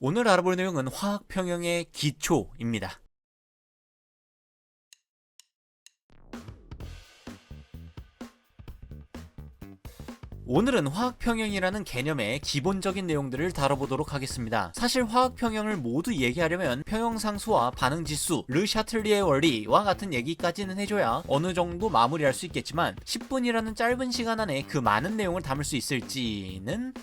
오늘 알아볼 내용은 화학평형의 기초입니다. 오늘은 화학평형이라는 개념의 기본적인 내용들을 다뤄보도록 하겠습니다. 사실 화학평형을 모두 얘기하려면 평형상수와 반응지수, 르샤틀리의 원리와 같은 얘기까지는 해줘야 어느 정도 마무리할 수 있겠지만 10분이라는 짧은 시간 안에 그 많은 내용을 담을 수 있을지는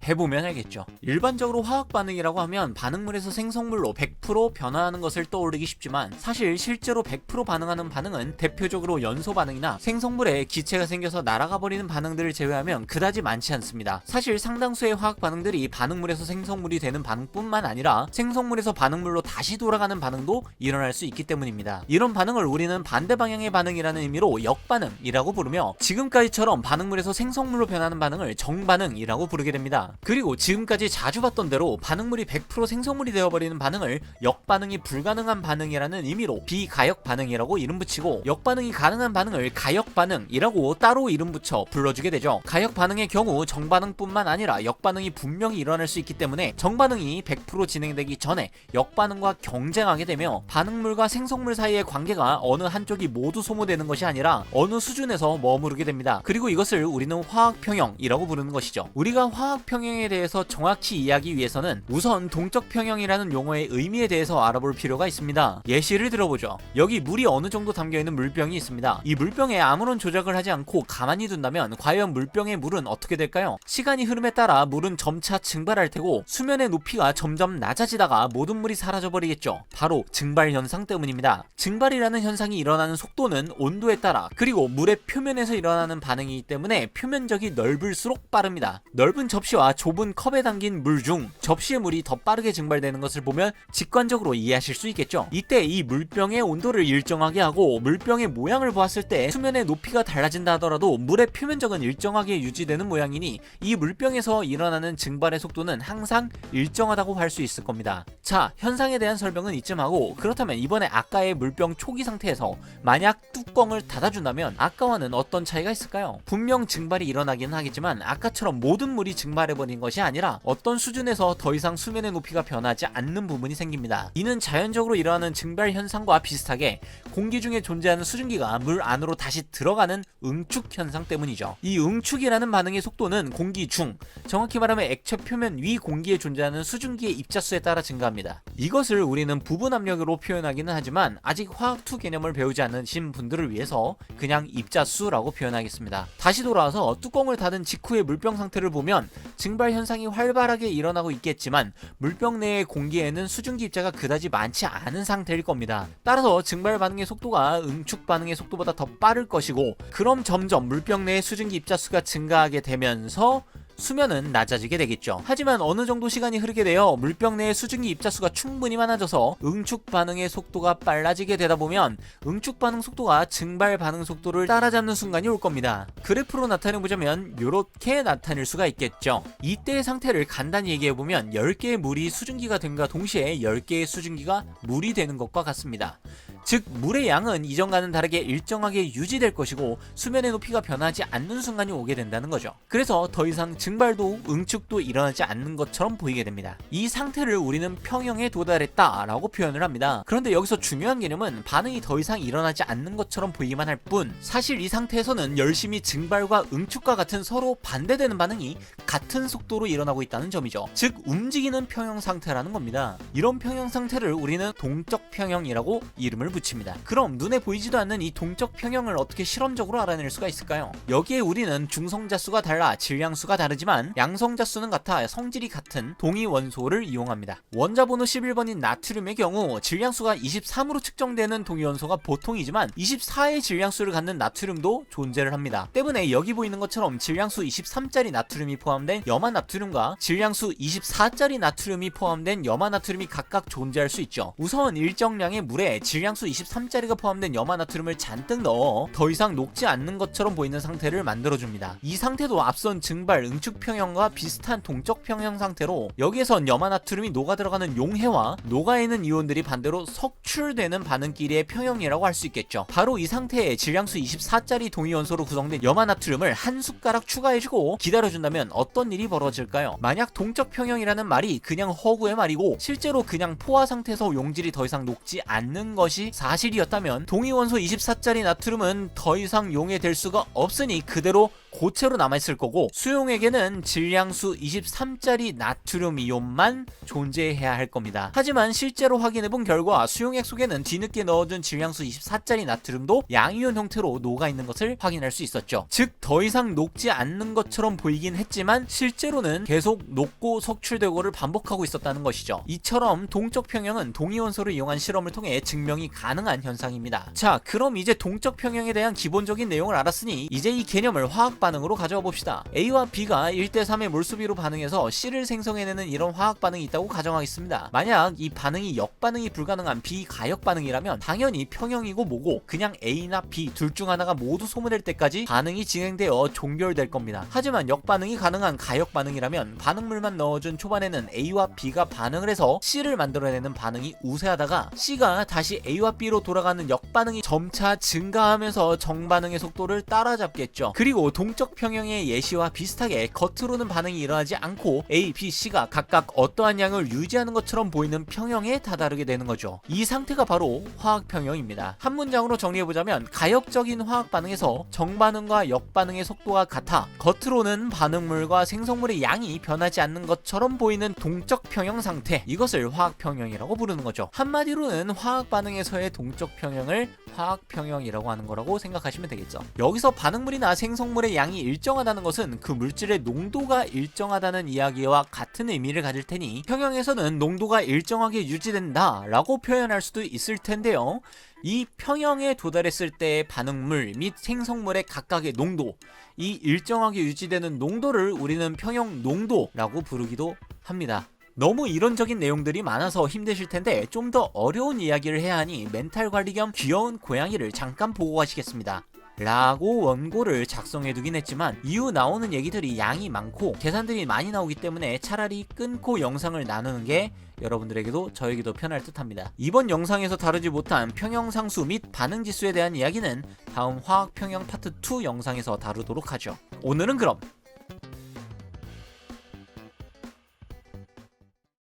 해보면 알겠죠. 일반적으로 화학 반응이라고 하면 반응물에서 생성물로 100% 변화하는 것을 떠올리기 쉽지만 사실 실제로 100% 반응하는 반응은 대표적으로 연소 반응이나 생성물에 기체가 생겨서 날아가 버리는 반응들을 제외하면 그다지 많지 않습니다. 사실 상당수의 화학 반응들이 반응물에서 생성물이 되는 반응뿐만 아니라 생성물에서 반응물로 다시 돌아가는 반응도 일어날 수 있기 때문입니다. 이런 반응을 우리는 반대 방향의 반응이라는 의미로 역반응이라고 부르며 지금까지처럼 반응물에서 생성물로 변하는 반응을 정반응이라고 부르게 됩니다. 그리고 지금까지 자주 봤던 대로 반응물이 100% 생성물이 되어버리는 반응을 역반응이 불가능한 반응이라는 의미로 비가역 반응이라고 이름 붙이고 역반응이 가능한 반응을 가역 반응이라고 따로 이름 붙여 불러주게 되죠. 가역 반응의 경우 정반응뿐만 아니라 역반응이 분명히 일어날 수 있기 때문에 정반응이 100% 진행되기 전에 역반응과 경쟁하게 되며 반응물과 생성물 사이의 관계가 어느 한쪽이 모두 소모되는 것이 아니라 어느 수준에서 머무르게 됩니다. 그리고 이것을 우리는 화학평형이라고 부르는 것이죠. 우리가 화학평형에 대해서 정확히 이해하기 위해서는 우선 동적평형이라는 용어의 의미에 대해서 알아볼 필요가 있습니다. 예시를 들어보죠. 여기 물이 어느 정도 담겨있는 물병이 있습니다. 이 물병에 아무런 조작을 하지 않고 가만히 둔다면 과연 물병의 물은 어떻게 될까요? 시간이 흐름에 따라 물은 점차 증발할 테고 수면의 높이가 점점 낮아지다가 모든 물이 사라져버리겠죠. 바로 증발 현상 때문입니다. 증발이라는 현상이 일어나는 속도는 온도에 따라 그리고 물의 표면에서 일어나는 반응이기 때문에 표면적이 넓을수록 빠릅니다. 넓은 접시와 좁은 컵에 담긴 물 중 접시의 물이 더 빠르게 증발되는 것을 보면 직관적으로 이해하실 수 있겠죠. 이때 이 물병의 온도를 일정하게 하고 물병의 모양을 보았을 때 수면의 높이가 달라진다 하더라도 물의 표면적은 일정하게 유지되는 모양이니 이 물병에서 일어나는 증발의 속도는 항상 일정하다고 할 수 있을 겁니다. 자, 현상에 대한 설명은 이쯤 하고 그렇다면 이번에 아까의 물병 초기 상태에서 만약 뚜껑을 닫아준다면 아까와는 어떤 차이가 있을까요? 분명 증발이 일어나기는 하겠지만 아까처럼 모든 물이 증발해버린 것이 아니라 어떤 수준에서 더 이상 수면의 높이가 변하지 않는 부분이 생깁니다. 이는 자연적으로 일어나는 증발 현상과 비슷하게 공기 중에 존재하는 수증기가 물 안으로 다시 들어가는 응축 현상 때문이죠. 이 응축이라는 반응의 속도는 공기 중, 정확히 말하면 액체 표면 위 공기에 존재하는 수증기의 입자수에 따라 증가합니다. 이것을 우리는 부분 압력으로 표현하기는 하지만 아직 화학2 개념을 배우지 않으신 분들을 위해서 그냥 입자수라고 표현하겠습니다. 다시 돌아와서 뚜껑을 닫은 직후의 물병 상태를 보면 증발 현상이 활발하게 일어나고 있겠지만 물병 내의 공기에는 수증기 입자가 그다지 많지 않은 상태일 겁니다. 따라서 증발 반응의 속도가 응축 반응의 속도보다 더 빠를 것이고 그럼 점점 물병 내의 수증기 입자수가 증가하게 되면서 수면은 낮아지게 되겠죠. 하지만 어느 정도 시간이 흐르게 되어 물병 내의 수증기 입자수가 충분히 많아져서 응축 반응의 속도가 빨라지게 되다 보면 응축 반응 속도가 증발 반응 속도를 따라잡는 순간이 올 겁니다. 그래프로 나타내보자면 이렇게 나타낼 수가 있겠죠. 이때의 상태를 간단히 얘기해보면 10개의 물이 수증기가 됨과 동시에 10개의 수증기가 물이 되는 것과 같습니다. 즉 물의 양은 이전과는 다르게 일정하게 유지될 것이고 수면의 높이가 변하지 않는 순간이 오게 된다는 거죠. 그래서 더 이상 증발도 응축도 일어나지 않는 것처럼 보이게 됩니다. 이 상태를 우리는 평형에 도달했다라고 표현을 합니다. 그런데 여기서 중요한 개념은 반응이 더 이상 일어나지 않는 것처럼 보이기만 할 뿐 사실 이 상태에서는 열심히 증발과 응축과 같은 서로 반대되는 반응이 같은 속도로 일어나고 있다는 점이죠. 즉 움직이는 평형 상태라는 겁니다. 이런 평형 상태를 우리는 동적 평형이라고 이름을 붙입니다. 그럼 눈에 보이지도 않는 이 동적 평형을 어떻게 실험적으로 알아낼 수가 있을까요? 여기에 우리는 중성자수가 달라 질량수가 다르지만 양성자수는 같아 성질이 같은 동위 원소를 이용합니다. 원자 번호 11번인 나트륨의 경우 질량수가 23으로 측정되는 동위 원소가 보통이지만 24의 질량수를 갖는 나트륨도 존재를 합니다. 때문에 여기 보이는 것처럼 질량수 23짜리 나트륨이 포함된 염화 나트륨과 질량수 24짜리 나트륨이 포함된 염화 나트륨이 각각 존재할 수 있죠. 우선 일정량의 물에 질량수 질량수 23짜리가 포함된 염화나트륨을 잔뜩 넣어 더 이상 녹지 않는 것처럼 보이는 상태를 만들어줍니다. 이 상태도 앞선 증발 응축평형과 비슷한 동적평형 상태로 여기에선 염화나트륨이 녹아들어가는 용해와 녹아있는 이온들이 반대로 석출되는 반응끼리의 평형이라고 할 수 있겠죠. 바로 이 상태에 질량수 24짜리 동위원소로 구성된 염화나트륨을 한 숟가락 추가해주고 기다려준다면 어떤 일이 벌어질까요? 만약 동적평형이라는 말이 그냥 허구의 말이고 실제로 그냥 포화 상태에서 용질이 더 이상 녹지 않는 것이 사실이었다면 동위원소 24짜리 나트륨은 더 이상 용해될 수가 없으니 그대로 고체로 남아있을 거고 수용액에는 질량수 23짜리 나트륨 이온만 존재해야 할 겁니다. 하지만 실제로 확인해본 결과 수용액 속에는 뒤늦게 넣어둔 질량수 24짜리 나트륨도 양이온 형태로 녹아있는 것을 확인할 수 있었죠. 즉 더 이상 녹지 않는 것처럼 보이긴 했지만 실제로는 계속 녹고 석출되고를 반복하고 있었다는 것이죠. 이처럼 동적평형은 동위원소를 이용한 실험을 통해 증명이 가능한 현상입니다. 자, 그럼 이제 동적평형에 대한 기본적인 내용을 알았으니 이제 이 개념을 화학 반응으로 가져와 봅시다. A와 B가 1대3의 몰수비로 반응해서 C를 생성해내는 이런 화학 반응이 있다고 가정하겠습니다. 만약 이 반응이 역반응이 불가능한 비가역 반응이라면 당연히 평형이고 뭐고 그냥 A나 B 둘 중 하나가 모두 소모될 때까지 반응이 진행되어 종결될 겁니다. 하지만 역반응이 가능한 가역 반응이라면 반응물만 넣어준 초반에는 A와 B가 반응을 해서 C를 만들어내는 반응이 우세하다가 C가 다시 A와 B로 돌아가는 역반응이 점차 증가하면서 정반응의 속도를 따라잡겠죠. 그리고 동적평형의 예시와 비슷하게 겉으로는 반응이 일어나지 않고 A, B, C가 각각 어떠한 양을 유지하는 것처럼 보이는 평형에 다다르게 되는 거죠. 이 상태가 바로 화학평형입니다. 한 문장으로 정리해보자면 가역적인 화학 반응에서 정반응과 역반응의 속도가 같아 겉으로는 반응물과 생성물의 양이 변하지 않는 것처럼 보이는 동적평형 상태, 이것을 화학평형이라고 부르는 거죠. 한마디로는 화학 반응에서의 동적평형을 화학평형이라고 하는 거라고 생각하시면 되겠죠. 여기서 반응물이나 생성물의 양이 일정하다는 것은 그 물질의 농도가 일정하다는 이야기와 같은 의미를 가질 테니 평형에서는 농도가 일정하게 유지된다 라고 표현할 수도 있을 텐데요. 이 평형에 도달했을 때의 반응물 및 생성물의 각각의 농도, 이 일정하게 유지되는 농도를 우리는 평형 농도라고 부르기도 합니다. 너무 이론적인 내용들이 많아서 힘드실 텐데 좀 더 어려운 이야기를 해야 하니 멘탈 관리 겸 귀여운 고양이를 잠깐 보고 가시겠습니다. 라고 원고를 작성해두긴 했지만 이후 나오는 얘기들이 양이 많고 계산들이 많이 나오기 때문에 차라리 끊고 영상을 나누는 게 여러분들에게도 저에게도 편할 듯 합니다. 이번 영상에서 다루지 못한 평형상수 및 반응지수에 대한 이야기는 다음 화학평형 파트 2 영상에서 다루도록 하죠. 오늘은 그럼